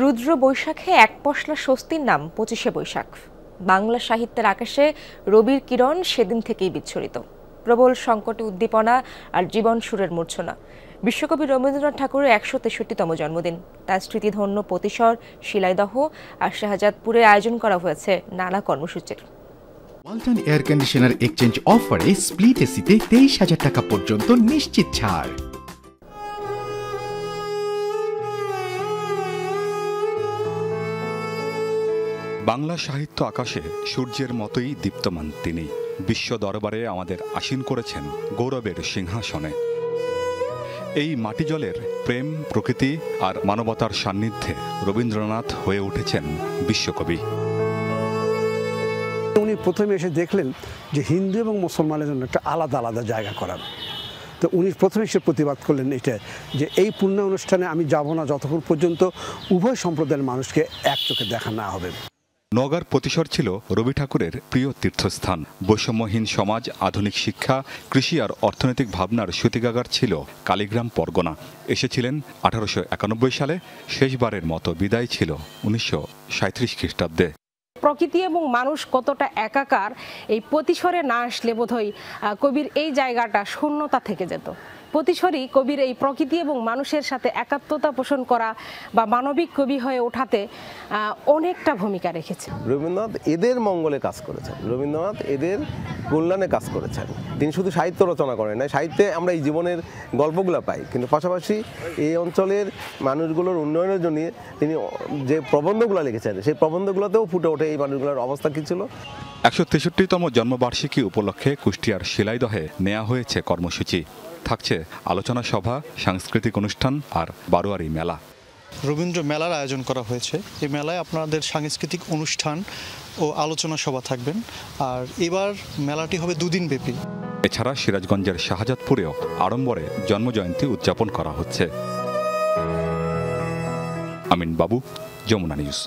রুদ্র বৈশাখে এক পশলা স্বস্তির নাম ২৫শে বৈশাখ। বাংলা সাহিত্যের আকাশে রবির কিরণ সেদিন থেকেই বিচ্ছুরিত। প্রবল সংকটে উদ্দীপনা আর জীবন সুরের মূর্ছনা। বিশ্বকবি রবীন্দ্রনাথ ঠাকুরের ১৬৩তম জন্মদিন, তার স্মৃতিধন্য পতিসর, শিলাইদহ আর শাহজাদপুরে আয়োজন করা হয়েছে নানা কর্মসূচির। ওয়ালটন এয়ার কন্ডিশনার এক্সচেঞ্জ অফারে স্প্লিট এসিতে ২৩,০০০ টাকা পর্যন্ত নিশ্চিত ছাড়। বাংলা সাহিত্য আকাশে সূর্যের মতোই দীপ্তমান তিনি। বিশ্ব দরবারে আমাদের আসীন করেছেন গৌরবের সিংহাসনে। এই মাটি জলের প্রেম, প্রকৃতি আর মানবতার সান্নিধ্যে রবীন্দ্রনাথ হয়ে উঠেছেন বিশ্বকবি। উনি প্রথমে এসে দেখলেন যে হিন্দু এবং মুসলমানের জন্য একটা আলাদা আলাদা জায়গা করার। তো উনি প্রথমে এসে প্রতিবাদ করলেন এটা, যে এই পূর্ণ অনুষ্ঠানে আমি যাব না যতক্ষণ পর্যন্ত উভয় সম্প্রদায়ের মানুষকে এক চোখে দেখা না হবে। নওগাঁর পতিসর ছিল রবি ঠাকুরের প্রিয় তীর্থস্থান। বৈষম্যহীন সমাজ, আধুনিক শিক্ষা, কৃষি আর অর্থনৈতিক ভাবনার সূতিকাগার ছিল কালীগ্রাম পরগনা। এসেছিলেন ১৮৯১ সালে, শেষবারের মতো বিদায় ছিল ১৯৩৭ খ্রিস্টাব্দে। প্রকৃতি এবং মানুষ কতটা একাকার, এই পতিসরে না আসলে বোধহয় কবির এই জায়গাটা শূন্যতা থেকে যেত। পতিসরই কবির এই প্রকৃতি এবং মানুষের সাথে একাত্মতা পোষণ করা বা মানবিক কবি হয়ে ওঠাতে অনেকটা ভূমিকা রেখেছে। রবীন্দ্রনাথ এদের মঙ্গলে কাজ করেছেন, রবীন্দ্রনাথ এদের কল্যাণে কাজ করেছেন। তিনি শুধু সাহিত্য রচনা করেন না, সাহিত্যে আমরা এই জীবনের গল্পগুলো পাই, কিন্তু পাশাপাশি এই অঞ্চলের মানুষগুলোর উন্নয়নের জন্য তিনি যে প্রবন্ধগুলো লিখেছেন, সেই প্রবন্ধগুলোতেও ফুটে ওঠে এই মানুষগুলোর অবস্থা কী ছিল। ১৬৩তম জন্মবার্ষিকী উপলক্ষে কুষ্টিয়ার শিলাইদহে নেওয়া হয়েছে কর্মসূচি। থাকছে আলোচনা সভা, সাংস্কৃতিক অনুষ্ঠান আর বারোয়ারি মেলা। রবীন্দ্র মেলার আয়োজন করা হয়েছে। এই মেলায় আপনাদের সাংস্কৃতিক অনুষ্ঠান ও আলোচনা সভা থাকবেন। আর এবার মেলাটি হবে ২ দিন ব্যাপী। এছাড়া সিরাজগঞ্জের শাহজাদপুরেও আড়ম্বরে জন্মজয়ন্তী উদযাপন করা হচ্ছে। আমিন বাবু, যমুনা নিউজ।